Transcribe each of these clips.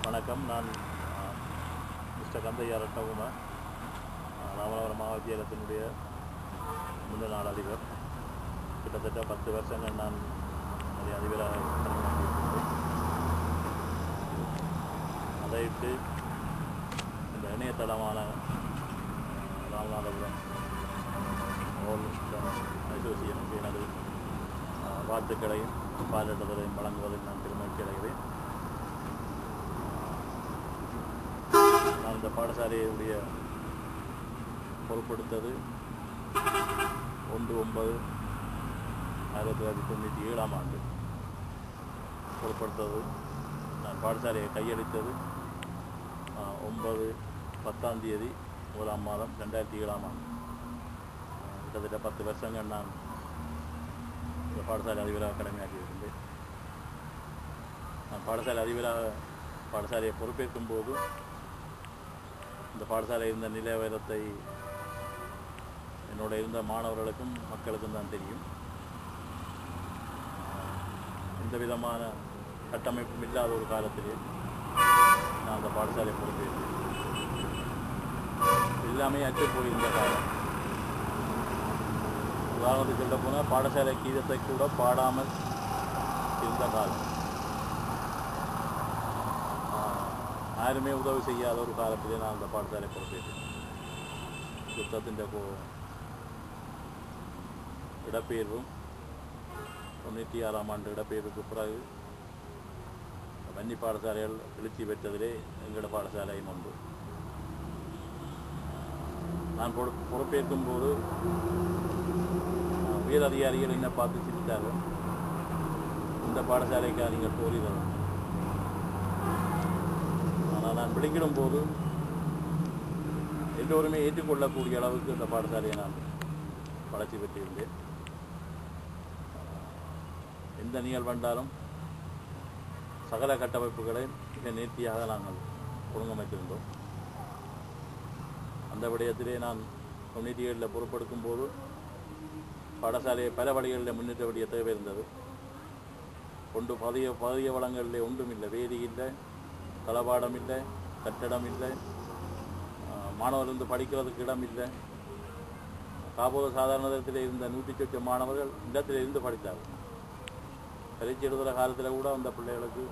வணக்கம். நான் மிஸ்டர் கந்தையா ரட்னகுமார், ராமநாதபுரம் மாவட்டத்தினுடைய முன்னாள் அதிபர். கிட்டத்தட்ட 10 வருஷங்கள் நான் அதிபராக பணியாற்றியிருக்கிறேன். அதைவிட்டு இந்த இணையதளமான ராமநாதபுரம் அசோசியேஷனுக்கு எனது வாழ்த்துக்களையும் பாராட்டுதலையும் வழங்குவதில் நான் பெருமகிழ்ச்சி அடைகிறேன். நான் இந்த பாடசாலையுடைய பொறுப்படுத்தது 1/9/1997 ஆண்டு பொறுப்படுத்தது. நான் பாடசாலையை கையளித்தது 9/10/1 2007 ஆண்டு. கிட்டத்தட்ட 10 வருஷங்கள் நான் இந்த பாடசாலை அதிபராக கடமையாற்றியிருக்கின்றேன். நான் பாடசாலை அதிபராக பாடசாலையை பொறுப்பேற்கும் போது இந்த பாடசாலை இருந்த நிலவரத்தை என்னோட இருந்த மாணவர்களுக்கும் மக்களுக்கும் தான் தெரியும். எந்த விதமான கட்டமைப்பும் இல்லாத ஒரு காலத்திலே நான் அந்த பாடசாலையை பொறுப்பேற்றேன். எல்லாமே அற்று போயிருந்த காலம். உதாரணத்துக்கு சொல்ல போனால் பாடசாலை கீதத்தை கூட பாடாமல் இருந்த காலம். யாருமே உதவி செய்யாத ஒரு காலத்திலே நான் அந்த பாடசாலை பொறுப்பேற்றேன். யுத்தத்தின் இடப்பெயர்வும் 96 ஆண்டு இடப்பெயர்வுக்கு பிறகு வன்னி பாடசாலைகள் எழுச்சி பெற்றதிலே எங்களோட பாடசாலையும் உண்டு. நான் பொறுப்பேற்கும் போது உயர் அதிகாரிகள் என்ன பார்த்து சிரித்தார்கள். இந்த பாடசாலைக்காக நீங்கள் கோரிதல். ஆனால் நான் வெளிக்கிடும் போது எல்லோருமே ஏற்றுக்கொள்ளக்கூடிய அளவுக்கு இந்த பாடசாலையை நான் வளர்ச்சி பெற்றிருந்தேன். எந்த நிகழ்வு வந்தாலும் சகல கட்டமைப்புகளை மிக நேர்த்தியாக நாங்கள் ஒழுங்கமைத்திருந்தோம். அந்த விடயத்திலே நான் 97 பொறுப்பெடுக்கும் போது பாடசாலையை பல வழிகளில் முன்னேற்ற வேண்டிய தேவை இருந்தது. பதிய வளங்களில் ஒன்றும் இல்லை. வேதி இல்லை, தளபாடம் இல்லை, கட்டடம் இல்லை, மாணவர்கள் வந்து படிக்கிறதுக்கு இடம் இல்லை. காப்போது சாதாரணத்தில் இருந்த 100 மாணவர்கள் இடத்தில் இருந்து படித்தார்கள். பரீட்சை எழுதுகிற காலத்தில் கூட அந்த பிள்ளைகளுக்கு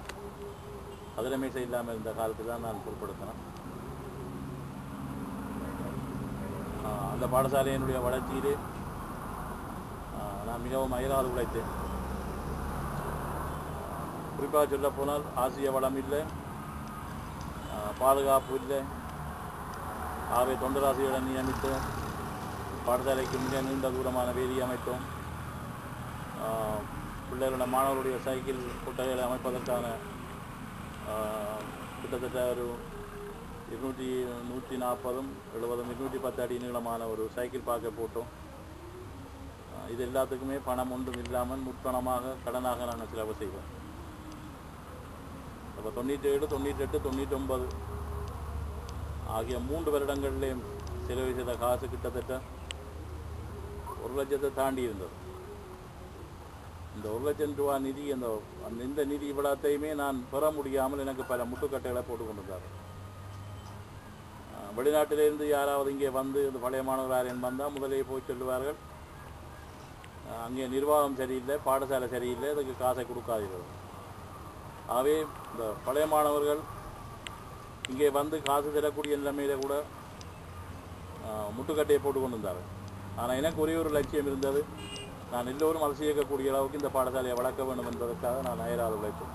அதிரமேசை இல்லாமல் இருந்த காலத்தில் தான் நான் பொறுப்படுத்தினேன். அந்த பாடசாலையினுடைய வளர்ச்சியிலே நான் மிகவும் அயராது உழைத்தேன். குறிப்பாக சொல்ல போனால் ஆசிரிய வளம் இல்லை, பாதுகாப்பு இல்லை. ஆகவே தொண்டராசிரியரை நியமித்து பாடசாலைக்கு மிக நீண்ட தூரமான வேதி அமைத்தோம். பிள்ளைகளோட மாணவர்களுடைய சைக்கிள் கொட்டைகளை அமைப்பதற்கான கிட்டத்தட்ட ஒரு 140, 70, 210 அடி நீளமான ஒரு சைக்கிள் பார்க்க போட்டோம். இது எல்லாத்துக்குமே பணம் ஒன்றும் இல்லாமல் முற்பணமாக கடனாக நாங்கள் செலவு செய்வோம். அப்போ 97, 98, 99 ஆகிய 3 வருடங்களிலே செலவு செய்த காசு கிட்டத்தட்ட 1 லட்சத்தை தாண்டி இருந்தது. இந்த 1 லட்சம் ரூபா நிதி, இந்த நிதி இவ்வளத்தையுமே நான் பெற முடியாமல் எனக்கு பல முட்டுக்கட்டைகளை போட்டு கொண்டிருந்தார். வெளிநாட்டிலிருந்து யாராவது இங்கே வந்து இந்த பழைய மாணவர்கள் வந்தால் முதலே போய் சொல்லுவார்கள், அங்கே நிர்வாகம் சரியில்லை, பாடசாலை சரியில்லை, அதுக்கு காசை கொடுக்காதீர்கள். ஆகவே இந்த பழைய மாணவர்கள் இங்கே வந்து காசு தரக்கூடிய நிலைமையில கூட முட்டுக்கட்டையை போட்டு கொண்டு இருந்தார்கள். ஆனால் எனக்கு ஒரே ஒரு லட்சியம் இருந்தது. நான் எல்லோரும் அரசு இயக்கக்கூடிய அளவுக்கு இந்த பாடசாலையை வளர்க்க வேண்டும் என்பதற்காக நான் அயராது உழைத்தேன்.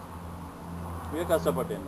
மிக கஷ்டப்பட்டேன்.